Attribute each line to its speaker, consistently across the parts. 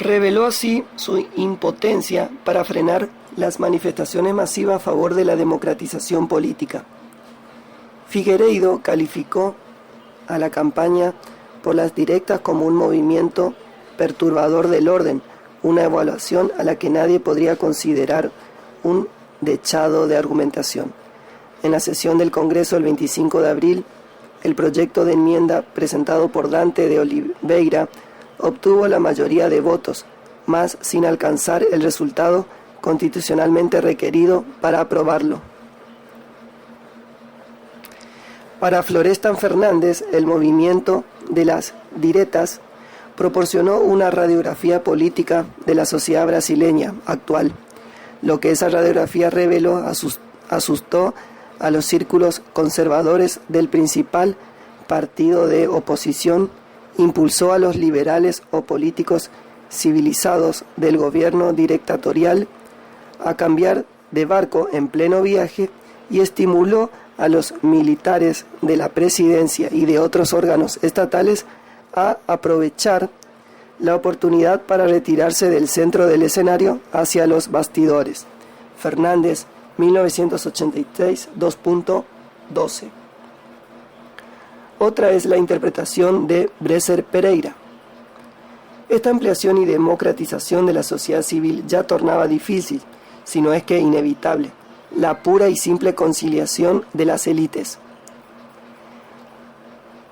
Speaker 1: Reveló así su impotencia para frenar las manifestaciones masivas a favor de la democratización política. Figueiredo calificó a la campaña por las directas como un movimiento perturbador del orden, una evaluación a la que nadie podría considerar un dechado de argumentación. En la sesión del Congreso el 25 de abril, el proyecto de enmienda presentado por Dante de Oliveira obtuvo la mayoría de votos, mas sin alcanzar el resultado constitucionalmente requerido para aprobarlo. Para Florestan Fernández, el movimiento de las diretas proporcionó una radiografía política de la sociedad brasileña actual. Lo que esa radiografía reveló asustó a los círculos conservadores del principal partido de oposición, impulsó a los liberales o políticos civilizados del gobierno dictatorial a cambiar de barco en pleno viaje y estimuló a los militares de la presidencia y de otros órganos estatales a aprovechar la oportunidad para retirarse del centro del escenario hacia los bastidores. Fernández, 1986, 2.12. Otra es la interpretación de Bresser Pereira. Esta ampliación y democratización de la sociedad civil ya tornaba difícil, si no es que inevitable, la pura y simple conciliación de las élites.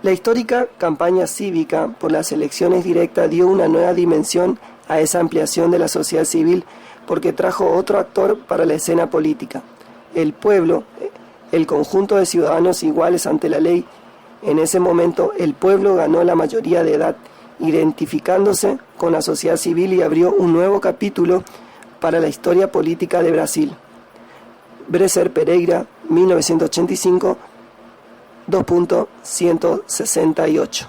Speaker 1: La histórica campaña cívica por las elecciones directas dio una nueva dimensión a esa ampliación de la sociedad civil porque trajo otro actor para la escena política. El pueblo, el conjunto de ciudadanos iguales ante la ley. En ese momento el pueblo ganó la mayoría de edad, identificándose con la sociedad civil y abrió un nuevo capítulo para la historia política de Brasil. Bresser Pereira, 1985, 2.168.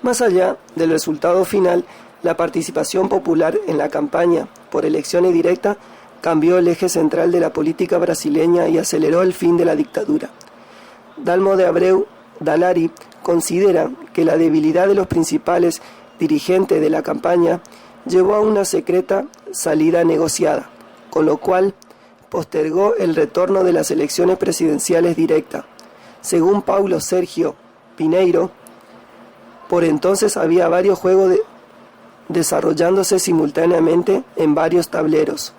Speaker 1: Más allá del resultado final, la participación popular en la campaña por elecciones directas cambió el eje central de la política brasileña y aceleró el fin de la dictadura. Dalmo de Abreu Dalari considera que la debilidad de los principales dirigentes de la campaña llevó a una secreta salida negociada, con lo cual postergó el retorno de las elecciones presidenciales directas. Según Paulo Sergio Pineiro, por entonces había varios juegos desarrollándose simultáneamente en varios tableros.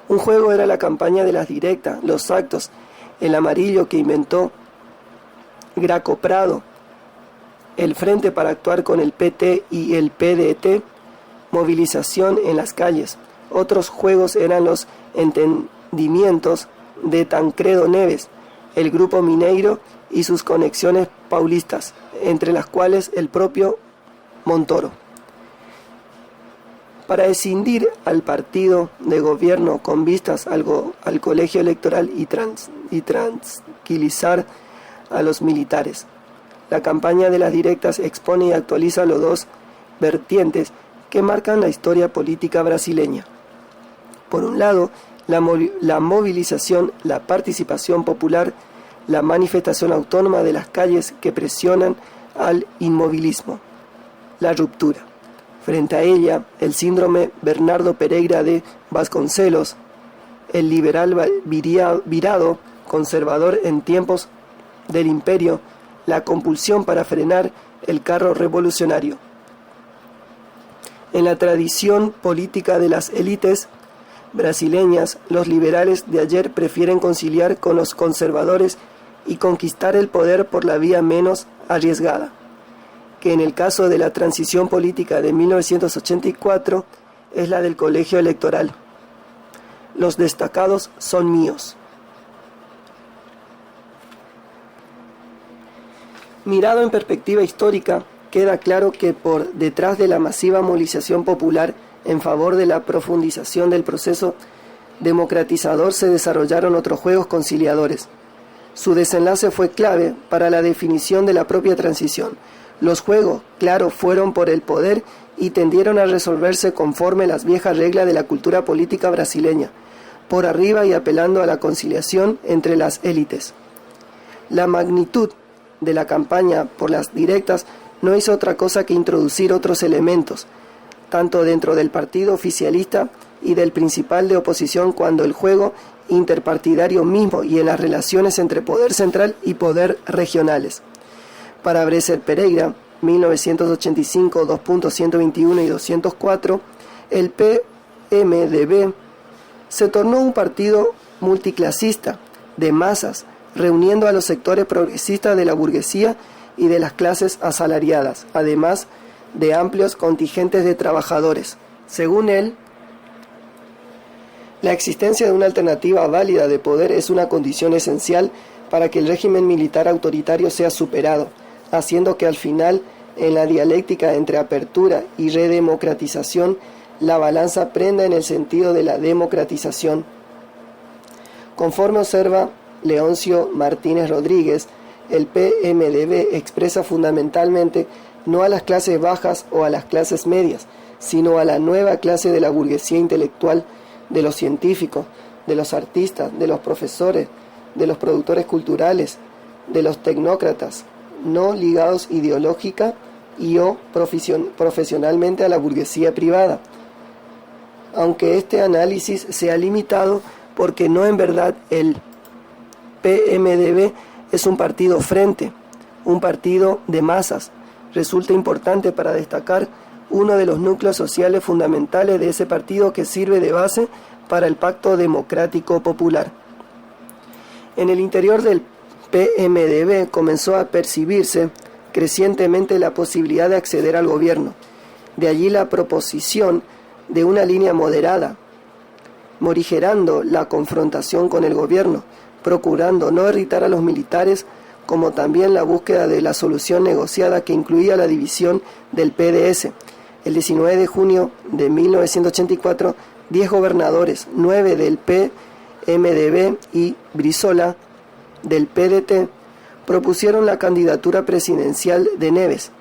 Speaker 1: Un juego era la campaña de las directas, los actos, el amarillo que inventó Graco Prado, el frente para actuar con el PT y el PDT, movilización en las calles. Otros juegos eran los entendimientos de Tancredo Neves, el grupo Mineiro y sus conexiones paulistas, entre las cuales el propio Montoro. Para escindir al partido de gobierno con vistas al colegio electoral y tranquilizar a los militares. La campaña de las directas expone y actualiza los dos vertientes que marcan la historia política brasileña. Por un lado, la movilización, la participación popular, la manifestación autónoma de las calles que presionan al inmovilismo, la ruptura. Frente a ella, el síndrome Bernardo Pereira de Vasconcelos, el liberal virado, conservador en tiempos del imperio, la compulsión para frenar el carro revolucionario. En la tradición política de las élites brasileñas, los liberales de ayer prefieren conciliar con los conservadores y conquistar el poder por la vía menos arriesgada, que en el caso de la transición política de 1984 es la del colegio electoral. Los destacados son míos. Mirado en perspectiva histórica, queda claro que por detrás de la masiva movilización popular en favor de la profundización del proceso democratizador se desarrollaron otros juegos conciliadores. Su desenlace fue clave para la definición de la propia transición. Los juegos, claro, fueron por el poder y tendieron a resolverse conforme las viejas reglas de la cultura política brasileña, por arriba y apelando a la conciliación entre las élites. La magnitud de la campaña por las directas no hizo otra cosa que introducir otros elementos, tanto dentro del partido oficialista y del principal de oposición, cuando el juego interpartidario mismo y en las relaciones entre poder central y poder regionales. Para Bresser Pereira, 1985, 2.121 y 204, el PMDB se tornó un partido multiclasista, de masas, reuniendo a los sectores progresistas de la burguesía y de las clases asalariadas, además de amplios contingentes de trabajadores. Según él, la existencia de una alternativa válida de poder es una condición esencial para que el régimen militar autoritario sea superado, haciendo que al final, en la dialéctica entre apertura y redemocratización, la balanza prenda en el sentido de la democratización. Conforme observa Leoncio Martínez Rodríguez, el PMDB expresa fundamentalmente no a las clases bajas o a las clases medias, sino a la nueva clase de la burguesía intelectual, de los científicos, de los artistas, de los profesores, de los productores culturales, de los tecnócratas, no ligados ideológica y o profesionalmente a la burguesía privada. Aunque este análisis sea limitado, porque no en verdad el PMDB es un partido frente, un partido de masas, resulta importante para destacar uno de los núcleos sociales fundamentales de ese partido que sirve de base para el Pacto Democrático Popular. En el interior del PMDB comenzó a percibirse crecientemente la posibilidad de acceder al gobierno. De allí la proposición de una línea moderada, morigerando la confrontación con el gobierno, procurando no irritar a los militares, como también la búsqueda de la solución negociada que incluía la división del PDS. El 19 de junio de 1984, 10 gobernadores, 9 del PMDB y Brizola del PDT, propusieron la candidatura presidencial de Neves.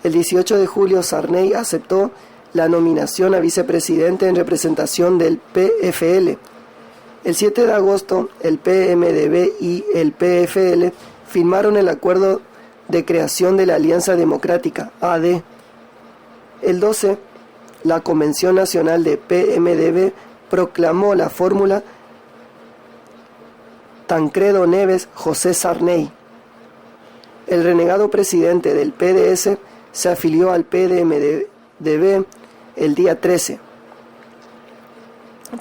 Speaker 1: El 18 de julio, Sarney aceptó la nominación a vicepresidente en representación del PFL. El 7 de agosto, el PMDB y el PFL firmaron el acuerdo de creación de la Alianza Democrática, AD. El 12, la Convención Nacional de PMDB proclamó la fórmula Tancredo Neves José Sarney. El renegado presidente del PDS se afilió al PMDB el día 13.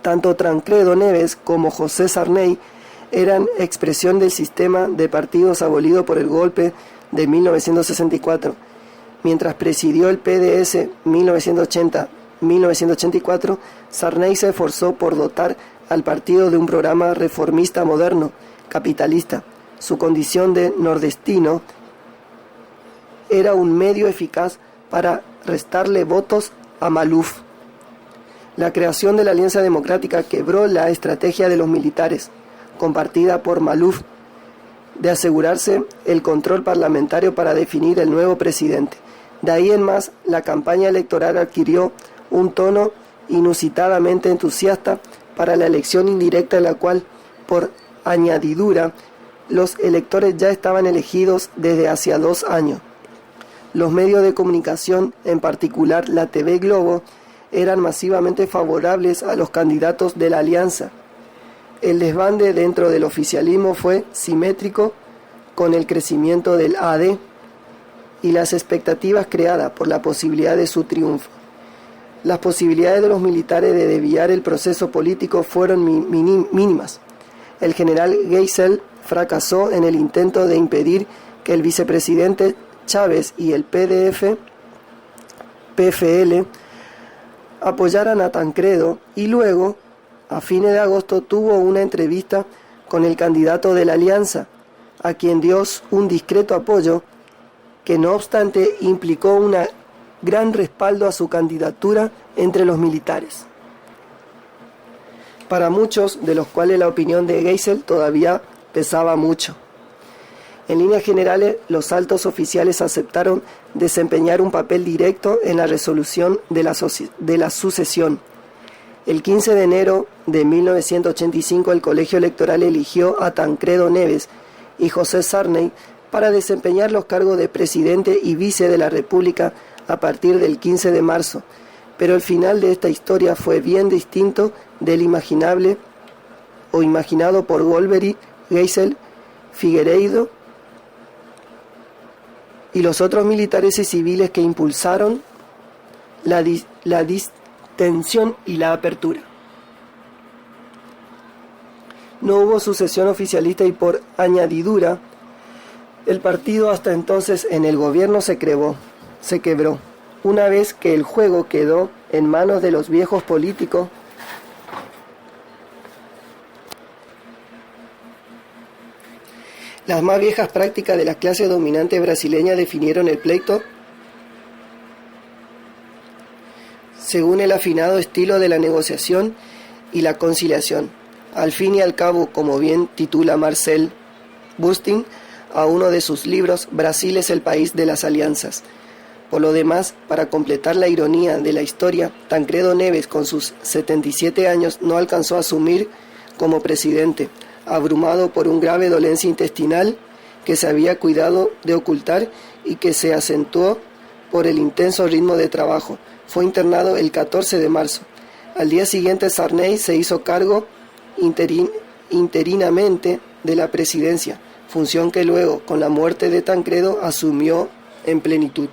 Speaker 1: Tanto Tancredo Neves como José Sarney eran expresión del sistema de partidos abolido por el golpe de 1964. Mientras presidió el PDS 1980-1984, Sarney se esforzó por dotar al partido de un programa reformista moderno, capitalista. Su condición de nordestino era un medio eficaz para restarle votos a Maluf. La creación de la Alianza Democrática quebró la estrategia de los militares, compartida por Maluf, de asegurarse el control parlamentario para definir el nuevo presidente. De ahí en más, la campaña electoral adquirió un tono inusitadamente entusiasta para la elección indirecta, en la cual, por añadidura, los electores ya estaban elegidos desde hacía 2 años. Los medios de comunicación, en particular la TV Globo, eran masivamente favorables a los candidatos de la alianza. El desbande dentro del oficialismo fue simétrico con el crecimiento del AD y las expectativas creadas por la posibilidad de su triunfo. Las posibilidades de los militares de desviar el proceso político fueron mínimas. El general Geisel fracasó en el intento de impedir que el vicepresidente Chávez y el PFL apoyaran a Tancredo, y luego, a fines de agosto, tuvo una entrevista con el candidato de la alianza, a quien dio un discreto apoyo que no obstante implicó un gran respaldo a su candidatura entre los militares, para muchos de los cuales la opinión de Geisel todavía pesaba mucho. En líneas generales, los altos oficiales aceptaron desempeñar un papel directo en la resolución de la sucesión. El 15 de enero de 1985, el colegio electoral eligió a Tancredo Neves y José Sarney para desempeñar los cargos de presidente y vice de la República a partir del 15 de marzo, pero el final de esta historia fue bien distinto del imaginable o imaginado por Golbery, Geisel, Figueiredo y los otros militares y civiles que impulsaron la distensión y la apertura. No hubo sucesión oficialista y por añadidura, el partido hasta entonces en el gobierno se quebró, una vez que el juego quedó en manos de los viejos políticos. Las más viejas prácticas de la clase dominante brasileña definieron el pleito según el afinado estilo de la negociación y la conciliación. Al fin y al cabo, como bien titula Marcel Bustin a uno de sus libros, Brasil es el país de las alianzas. Por lo demás, para completar la ironía de la historia, Tancredo Neves, con sus 77 años, no alcanzó a asumir como presidente, abrumado por una grave dolencia intestinal que se había cuidado de ocultar y que se acentuó por el intenso ritmo de trabajo. Fue internado el 14 de marzo. Al día siguiente, Sarney se hizo cargo interinamente de la presidencia, función que luego, con la muerte de Tancredo, asumió en plenitud.